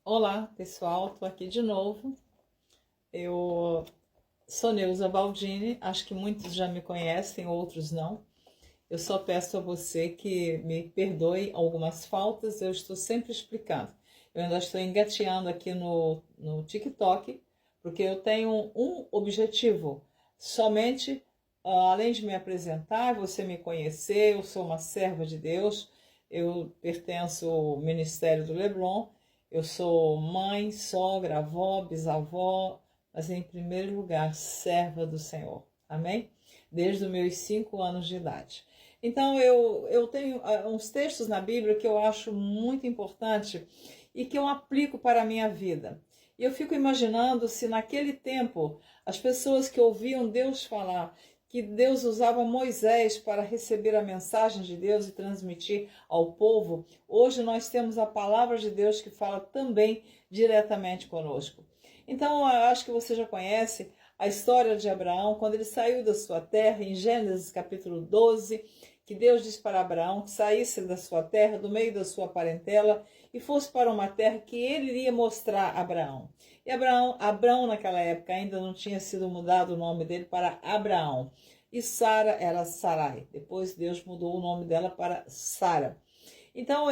Olá, pessoal, estou aqui de novo. Eu sou Neuza Baldini, acho que muitos já me conhecem, outros não. Eu só peço a você que me perdoe algumas faltas, eu estou sempre explicando. Eu ainda estou engateando aqui no TikTok, porque eu tenho um objetivo, somente, além de me apresentar, você me conhecer, eu sou uma serva de Deus, eu pertenço ao Ministério do Leblon, eu sou mãe, sogra, avó, bisavó, mas em primeiro lugar, serva do Senhor. Amém? Desde os meus 5 anos de idade. Então, eu tenho uns textos na Bíblia que eu acho muito importante e que eu aplico para a minha vida. E eu fico imaginando se naquele tempo as pessoas que ouviam Deus falar, que Deus usava Moisés para receber a mensagem de Deus e transmitir ao povo, hoje nós temos a palavra de Deus que fala também diretamente conosco. Então, eu acho que você já conhece a história de Abraão, quando ele saiu da sua terra, em Gênesis capítulo 12, que Deus disse para Abraão que saísse da sua terra, do meio da sua parentela, e fosse para uma terra que ele iria mostrar a Abraão. E Abraão naquela época ainda não tinha sido mudado o nome dele para Abraão. E Sara era Sarai. Depois Deus mudou o nome dela para Sara. Então,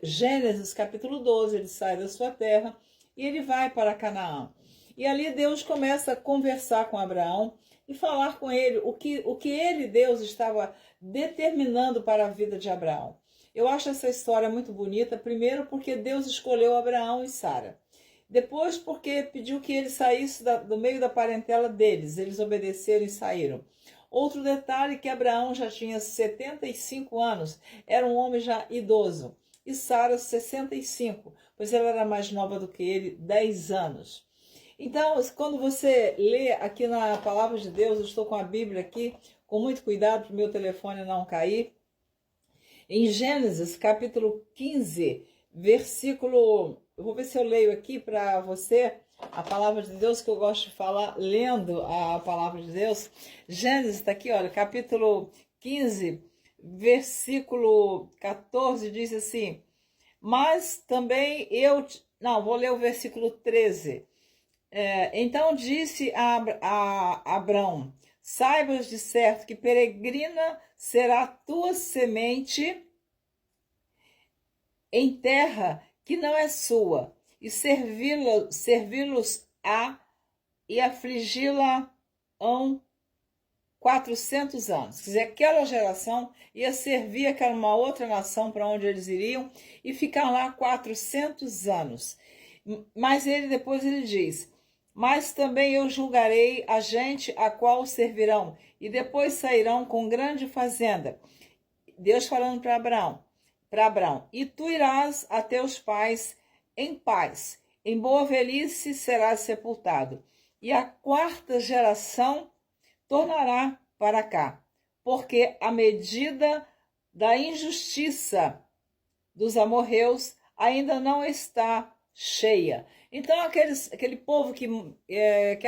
Gênesis capítulo 12, ele sai da sua terra e ele vai para Canaã. E ali Deus começa a conversar com Abraão e falar com ele o que ele, Deus, estava determinando para a vida de Abraão. Eu acho essa história muito bonita, primeiro porque Deus escolheu Abraão e Sara. Depois porque pediu que ele saísse do meio da parentela deles, eles obedeceram e saíram. Outro detalhe que Abraão já tinha 75 anos, era um homem já idoso, e Sara 65, pois ela era mais nova do que ele, 10 anos. Então, quando você lê aqui na palavra de Deus, eu estou com a Bíblia aqui, com muito cuidado para o meu telefone não cair. Em Gênesis, capítulo 15, versículo... Eu vou ver se eu leio aqui para você a palavra de Deus, que eu gosto de falar lendo a palavra de Deus. Gênesis está aqui, olha, capítulo 15, versículo 14, diz assim: mas também eu... Não, vou ler o versículo 13. Então disse a Abrão: saibas de certo que peregrina será a tua semente em terra que não é sua, e servi-los-á e afligi-la-ão 400 anos. Quer dizer, aquela geração ia servir aquela uma outra nação para onde eles iriam e ficar lá 400 anos. Mas depois ele diz: mas também eu julgarei a gente a qual servirão, e depois sairão com grande fazenda. Deus falando para Abraão, e tu irás a teus pais em paz, em boa velhice serás sepultado, e a quarta geração tornará para cá, porque a medida da injustiça dos amorreus ainda não está cheia. Então aquele povo que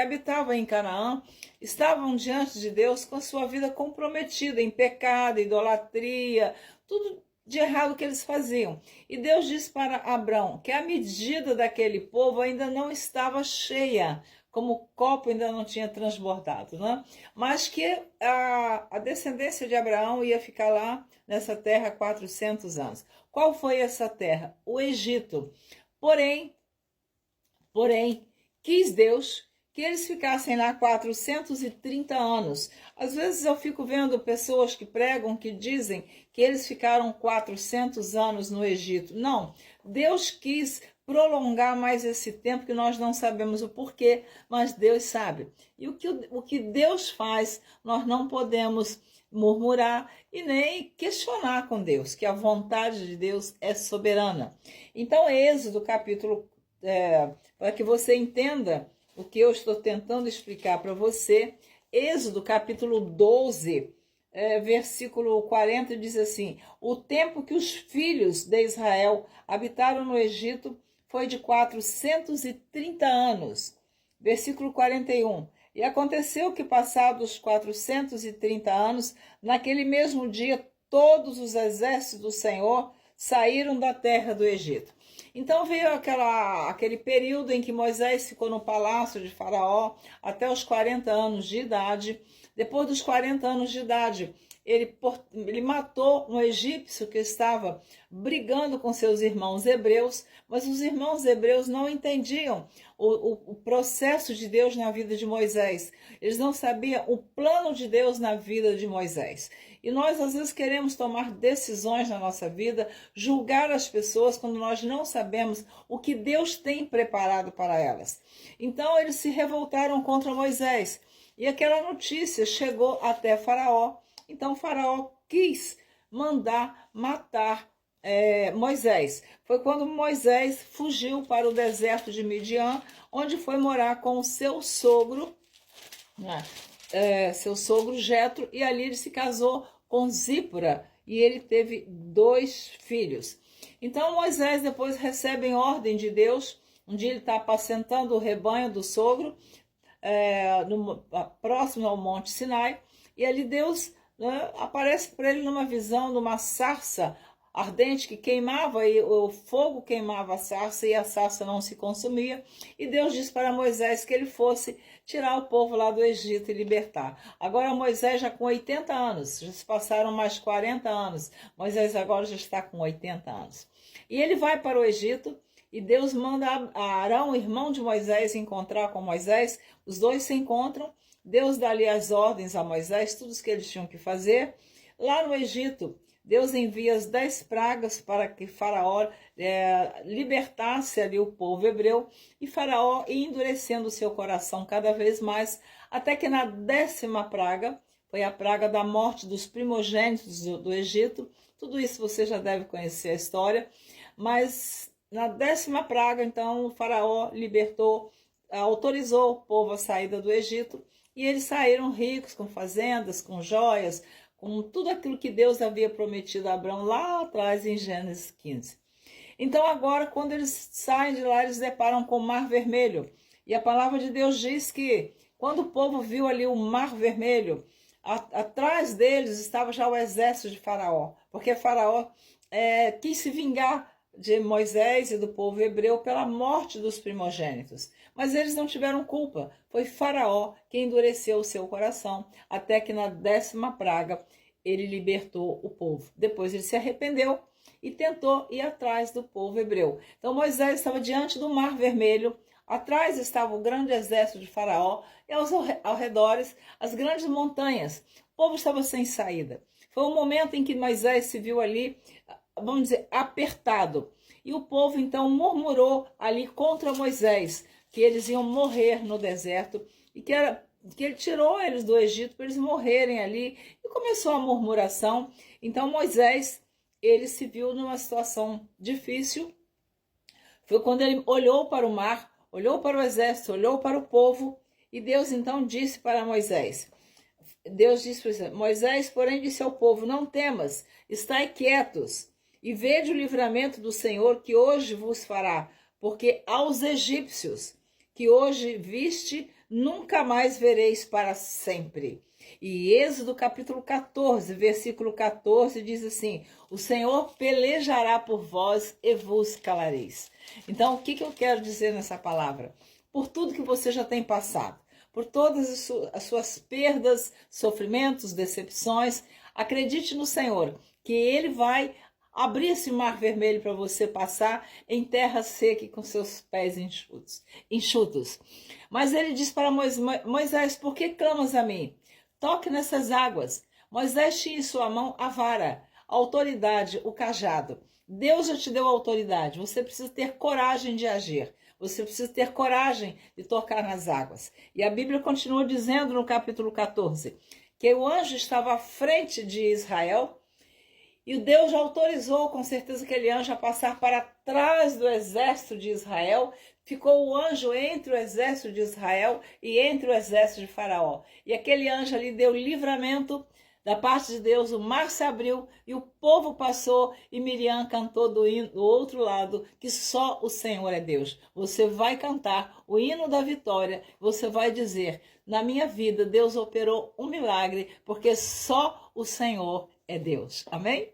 habitava em Canaã estavam diante de Deus com a sua vida comprometida em pecado, idolatria, tudo de errado que eles faziam. E Deus disse para Abrão que a medida daquele povo ainda não estava cheia, como o copo ainda não tinha transbordado, né? Mas que a descendência de Abraão ia ficar lá nessa terra 400 anos. Qual foi essa terra? O Egito. Porém, quis Deus que eles ficassem lá 430 anos. Às vezes eu fico vendo pessoas que pregam, que dizem que eles ficaram 400 anos no Egito. Não, Deus quis prolongar mais esse tempo, que nós não sabemos o porquê, mas Deus sabe. E o que Deus faz, nós não podemos murmurar e nem questionar com Deus, que a vontade de Deus é soberana. Então, Êxodo capítulo... para que você entenda o que eu estou tentando explicar para você, Êxodo capítulo 12, versículo 40, diz assim: o tempo que os filhos de Israel habitaram no Egito foi de 430 anos. Versículo 41. E aconteceu que, passados 430 anos, naquele mesmo dia, todos os exércitos do Senhor saíram da terra do Egito. Então veio aquele período em que Moisés ficou no palácio de Faraó até os 40 anos de idade. Depois dos 40 anos de idade, ele matou um egípcio que estava brigando com seus irmãos hebreus, mas os irmãos hebreus não entendiam o processo de Deus na vida de Moisés. Eles não sabiam o plano de Deus na vida de Moisés. E nós, às vezes, queremos tomar decisões na nossa vida, julgar as pessoas quando nós não sabemos o que Deus tem preparado para elas. Então, eles se revoltaram contra Moisés. E aquela notícia chegou até Faraó. Então, Faraó quis mandar matar Moisés. Foi quando Moisés fugiu para o deserto de Midian, onde foi morar com o seu sogro, Jetro, e ali ele se casou com Zípora e ele teve 2 filhos. Então Moisés depois recebe ordem de Deus. Um dia ele está apacentando o rebanho do sogro, próximo ao Monte Sinai, e ali Deus aparece para ele numa visão de uma sarça ardente que queimava, e o fogo queimava a sarça e a sarça não se consumia. E Deus disse para Moisés que ele fosse tirar o povo lá do Egito e libertar. Agora Moisés já com 80 anos, já se passaram mais 40 anos, Moisés agora já está com 80 anos. E ele vai para o Egito e Deus manda a Arão, irmão de Moisés, encontrar com Moisés. Os dois se encontram, Deus dá ali as ordens a Moisés, tudo o que eles tinham que fazer. Lá no Egito, Deus envia as 10 pragas para que Faraó libertasse ali o povo hebreu, e Faraó ia endurecendo o seu coração cada vez mais, até que na 10ª praga, foi a praga da morte dos primogênitos do Egito. Tudo isso você já deve conhecer a história, mas na 10ª praga, então, o Faraó autorizou o povo a saída do Egito, e eles saíram ricos, com fazendas, com joias, com tudo aquilo que Deus havia prometido a Abraão lá atrás em Gênesis 15. Então agora, quando eles saem de lá, eles deparam com o Mar Vermelho. E a palavra de Deus diz que quando o povo viu ali o Mar Vermelho, atrás deles estava já o exército de Faraó, porque Faraó quis se vingar de Moisés e do povo hebreu pela morte dos primogênitos. Mas eles não tiveram culpa. Foi Faraó quem endureceu o seu coração, até que na 10ª praga ele libertou o povo. Depois ele se arrependeu e tentou ir atrás do povo hebreu. Então Moisés estava diante do Mar Vermelho, atrás estava o grande exército de Faraó, e ao redores as grandes montanhas. O povo estava sem saída. Foi um momento em que Moisés se viu ali, vamos dizer, apertado. E o povo então murmurou ali contra Moisés, que eles iam morrer no deserto, e que ele tirou eles do Egito para eles morrerem ali, e começou a murmuração. Então Moisés, ele se viu numa situação difícil. Foi quando ele olhou para o mar, olhou para o exército, olhou para o povo, e Deus então disse para Moisés, Moisés, porém, disse ao povo, não temas, estai quietos, e vede o livramento do Senhor que hoje vos fará, porque aos egípcios que hoje viste, nunca mais vereis para sempre. E Êxodo capítulo 14, versículo 14, diz assim, o Senhor pelejará por vós e vos calareis. Então, o que eu quero dizer nessa palavra? Por tudo que você já tem passado, por todas as suas perdas, sofrimentos, decepções, acredite no Senhor, que Ele vai abrir esse Mar Vermelho para você passar em terra seca e com seus pés enxutos. Mas ele diz para Moisés, por que clamas a mim? Toque nessas águas. Moisés tinha em sua mão a vara, a autoridade, o cajado. Deus já te deu a autoridade, você precisa ter coragem de agir. Você precisa ter coragem de tocar nas águas. E a Bíblia continua dizendo no capítulo 14, que o anjo estava à frente de Israel, e Deus já autorizou com certeza aquele anjo a passar para trás do exército de Israel. Ficou o anjo entre o exército de Israel e entre o exército de Faraó. E aquele anjo ali deu livramento da parte de Deus, o mar se abriu e o povo passou, e Miriam cantou do outro lado que só o Senhor é Deus. Você vai cantar o hino da vitória, você vai dizer, na minha vida Deus operou um milagre, porque só o Senhor é Deus. Amém?